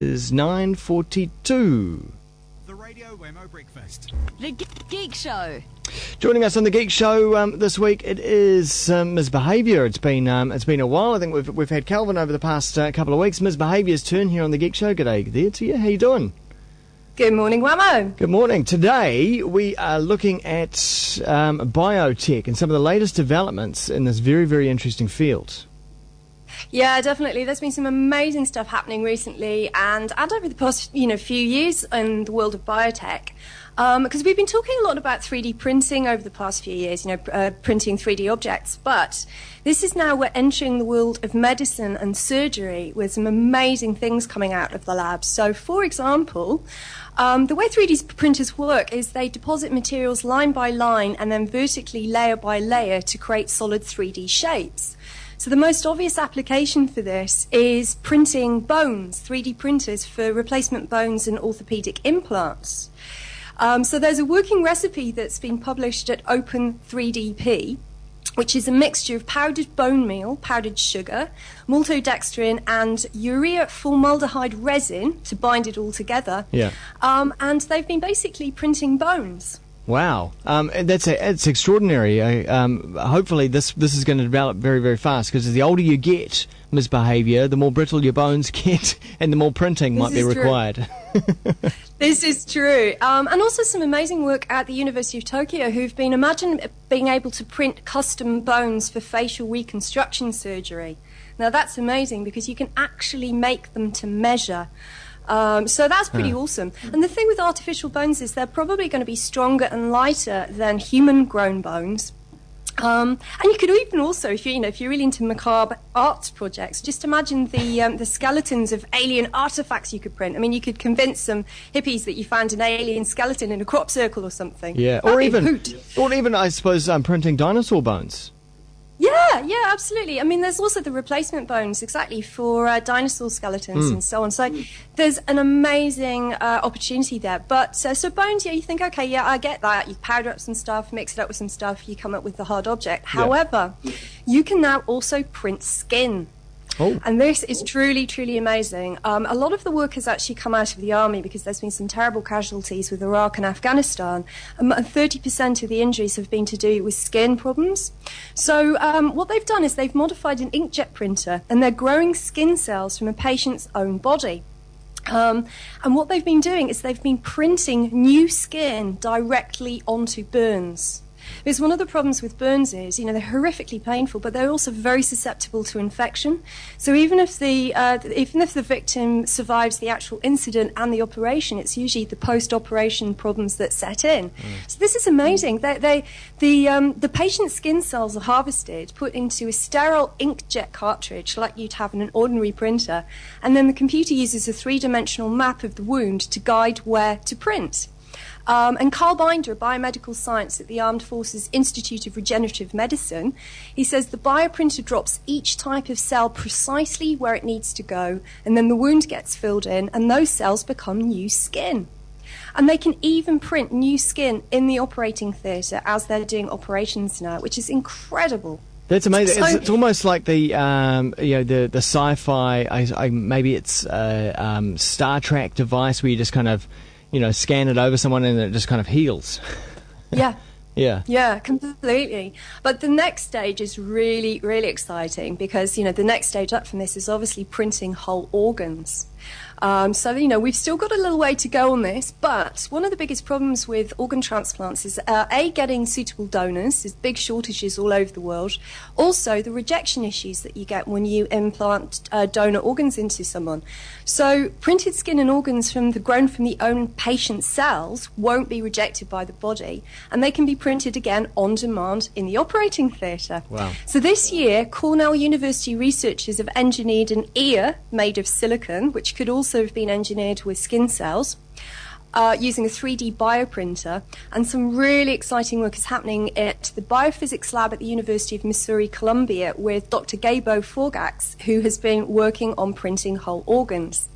is 9:42. The Radio Wammo Breakfast. The Geek Show. Joining us on the Geek Show this week, it is Misbehaviour. It's been a while. I think we've had Calvin over the past couple of weeks. Misbehaviour's turn here on the Geek Show. G'day there to you. How you doing? Good morning, Wammo. Good morning. Today we are looking at biotech and some of the latest developments in this very, very interesting field. Yeah, definitely. There's been some amazing stuff happening recently and over the past few years in the world of biotech. Because we've been talking a lot about 3D printing over the past few years, printing 3D objects. But this is now we're entering the world of medicine and surgery with some amazing things coming out of the labs. So, for example, the way 3D printers work is they deposit materials line by line and then vertically layer by layer to create solid 3D shapes. So the most obvious application for this is printing bones, 3D printers for replacement bones and orthopedic implants. So there's a working recipe that's been published at Open3DP, which is a mixture of powdered bone meal, powdered sugar, maltodextrin, and urea formaldehyde resin to bind it all together. Yeah. And they've been basically printing bones. Wow, it's extraordinary. Hopefully this is going to develop very, very fast, because the older you get, Misbehaviour, the more brittle your bones get and the more printing might be required. This is true. And also some amazing work at the University of Tokyo who've been, imagine being able to print custom bones for facial reconstruction surgery. Now that's amazing because you can actually make them to measure. So that's pretty awesome. And the thing with artificial bones is they're probably going to be stronger and lighter than human-grown bones. And you could even also, if you're really into macabre art projects, just imagine the skeletons of alien artifacts you could print. I mean, you could convince some hippies that you found an alien skeleton in a crop circle or something. Yeah, or even I suppose printing dinosaur bones. Yeah, absolutely. I mean, there's also the replacement bones, exactly, for dinosaur skeletons and so on. So there's an amazing opportunity there. But so bones, you think, okay, yeah, I get that. You powder up some stuff, mix it up with some stuff, you come up with the hard object. However, you can now also print skin. Oh. And this is truly, truly amazing. A lot of the work has actually come out of the army because there's been some terrible casualties with Iraq and Afghanistan. And 30% of the injuries have been to do with skin problems. So what they've done is they've modified an inkjet printer and they're growing skin cells from a patient's own body. And what they've been doing is they've been printing new skin directly onto burns. Because one of the problems with burns is, they're horrifically painful, but they're also very susceptible to infection. So even if the victim survives the actual incident and the operation, it's usually the post-operation problems that set in. So this is amazing. The patient's skin cells are harvested, put into a sterile inkjet cartridge like you'd have in an ordinary printer, and then the computer uses a three-dimensional map of the wound to guide where to print. And Carl Binder, a biomedical science at the Armed Forces Institute of Regenerative Medicine, he says the bioprinter drops each type of cell precisely where it needs to go, and then the wound gets filled in, and those cells become new skin. And they can even print new skin in the operating theatre as they're doing operations now, which is incredible. That's amazing. So, it's almost like the the sci-fi. Maybe it's a Star Trek device where you just kind of scan it over someone and it just kind of heals. Yeah. Yeah, completely. But the next stage is really, really exciting because, the next stage up from this is obviously printing whole organs. So, we've still got a little way to go on this, but one of the biggest problems with organ transplants is, getting suitable donors. There's big shortages all over the world. Also, the rejection issues that you get when you implant donor organs into someone. So, printed skin and organs grown from the own patient's cells won't be rejected by the body, and they can be printed again on demand in the operating theatre. Wow. So this year, Cornell University researchers have engineered an ear made of silicon, which could also have been engineered with skin cells, using a 3D bioprinter, and some really exciting work is happening at the biophysics lab at the University of Missouri Columbia with Dr. Gabo Forgax, who has been working on printing whole organs.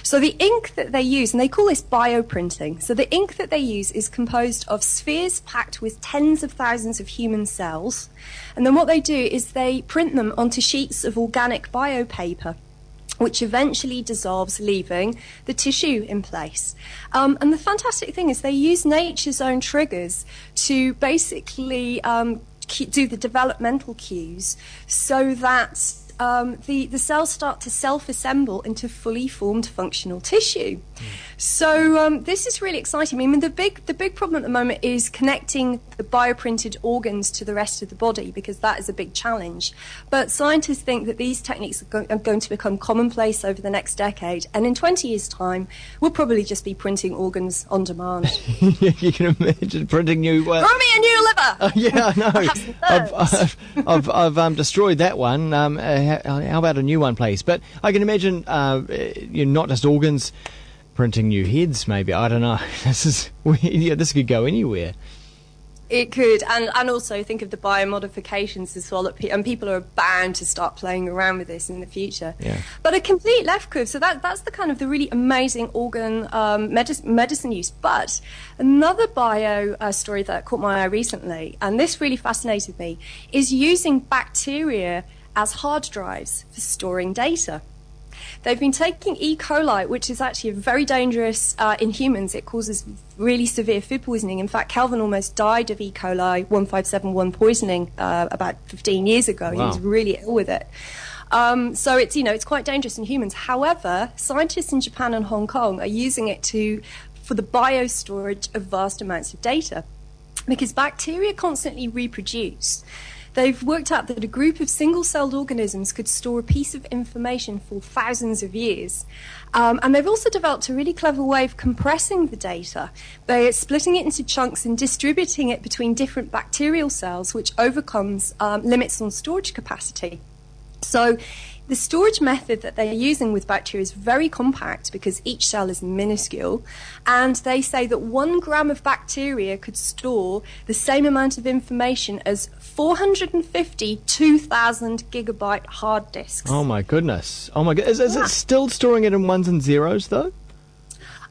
So the ink that they use, and they call this bioprinting, so the ink that they use is composed of spheres packed with tens of thousands of human cells, and then what they do is they print them onto sheets of organic biopaper. which eventually dissolves, leaving the tissue in place. And the fantastic thing is they use nature's own triggers to basically do the developmental cues so that the cells start to self-assemble into fully formed functional tissue. So this is really exciting. I mean, the big problem at the moment is connecting the bioprinted organs to the rest of the body, because that is a big challenge. But scientists think that these techniques are going to become commonplace over the next decade, and in 20 years' time, we'll probably just be printing organs on demand. You can imagine printing new... Grow me a new liver! Yeah, I know. I've destroyed that one. How about a new one, please? But I can imagine not just organs, printing new heads, maybe. I don't know. This could go anywhere. It could, and also think of the biomodifications as well, and people are bound to start playing around with this in the future. Yeah. But a complete left curve, so that's the kind of the really amazing organ medicine use. But another bio story that caught my eye recently, and this really fascinated me, is using bacteria as hard drives for storing data. They've been taking E. coli, which is actually very dangerous in humans. It causes really severe food poisoning. In fact, Calvin almost died of E. coli 1571 poisoning about 15 years ago. Wow. He was really ill with it. So it's quite dangerous in humans. However, scientists in Japan and Hong Kong are using it for the biostorage of vast amounts of data, because bacteria constantly reproduce. They've worked out that a group of single-celled organisms could store a piece of information for thousands of years. And they've also developed a really clever way of compressing the data by splitting it into chunks and distributing it between different bacterial cells, which overcomes limits on storage capacity. So the storage method that they're using with bacteria is very compact because each cell is minuscule, and they say that 1 gram of bacteria could store the same amount of information as 450 2,000 gigabyte hard disks. Oh my goodness. Oh my god. Is it still storing it in ones and zeros though?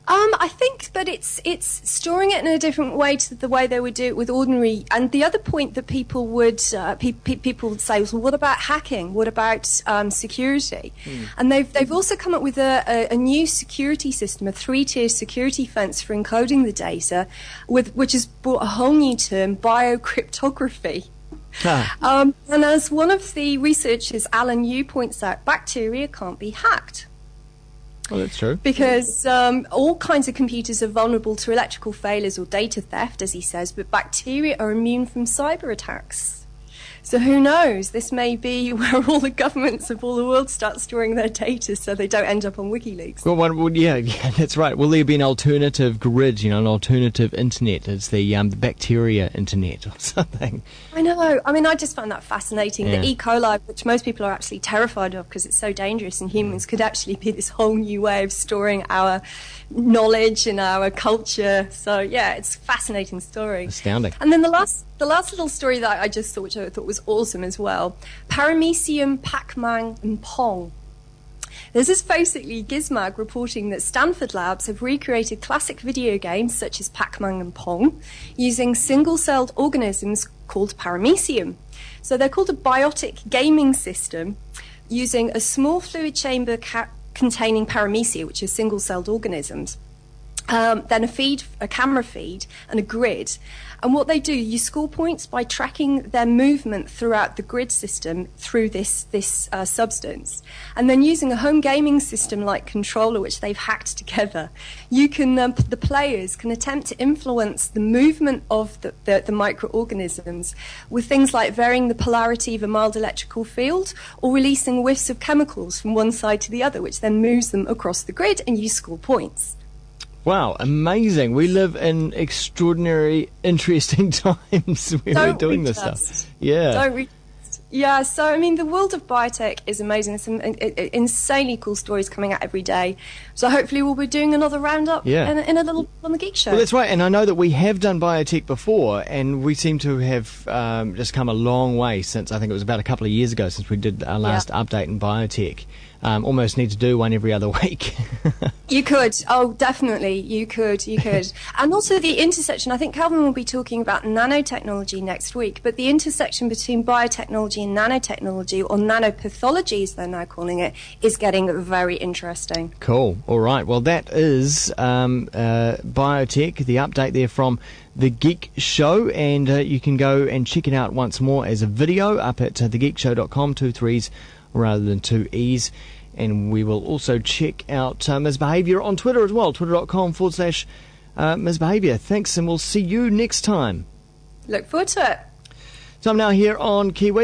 I think that it's storing it in a different way to the way they would do it with ordinary. And the other point that people would people would say was, well, what about hacking? What about security? And they've also come up with a new security system, a 3-tier security fence for encoding the data, which has brought a whole new term, biocryptography. And as one of the researchers, Alan Yu, points out, bacteria can't be hacked. Well, that's true. Because all kinds of computers are vulnerable to electrical failures or data theft, as he says, but bacteria are immune from cyber attacks. So who knows? This may be where all the governments of all the world start storing their data so they don't end up on WikiLeaks. Well, yeah, that's right. Will there be an alternative grid, an alternative internet? It's the bacteria internet or something. I know. I mean, I just found that fascinating. Yeah. The E. coli, which most people are actually terrified of because it's so dangerous in humans, could actually be this whole new way of storing our knowledge and our culture. So, yeah, it's a fascinating story. Astounding. And then the last little story that I just saw, which I thought was awesome as well, Paramecium, Pacman and Pong. This is basically Gizmag reporting that Stanford labs have recreated classic video games such as Pacman and Pong using single-celled organisms called Paramecium. So they're called a biotic gaming system using a small fluid chamber containing Paramecia, which are single-celled organisms, then a camera feed, and a grid. And what they do, you score points by tracking their movement throughout the grid system through this substance. And then using a home gaming system like controller, which they've hacked together, you can the players can attempt to influence the movement of the microorganisms with things like varying the polarity of a mild electrical field or releasing whiffs of chemicals from one side to the other, which then moves them across the grid, and you score points. Wow, amazing. We live in extraordinary, interesting times where we're doing this stuff. Yeah. Yeah, so, I mean, the world of biotech is amazing. There's some insanely cool stories coming out every day. So hopefully we'll be doing another roundup in a little on the Geek Show. Well, that's right, and I know that we have done biotech before, and we seem to have just come a long way since, I think it was about a couple of years ago since we did our last update in biotech. almost need to do one every other week. You could. Oh, definitely. You could. And also the intersection. I think Calvin will be talking about nanotechnology next week, but the intersection between biotechnology and nanotechnology, or nanopathology as they're now calling it, is getting very interesting. Cool. All right. Well, that is Biotech, the update there from The Geek Show, and you can go and check it out once more as a video up at thegeekshow.com, 2 3s rather than 2 E's. And we will also check out Ms. Behaviour on Twitter as well, twitter.com/Ms. Behaviour. Thanks, and we'll see you next time. Look forward to it. So I'm now here on Kiwi.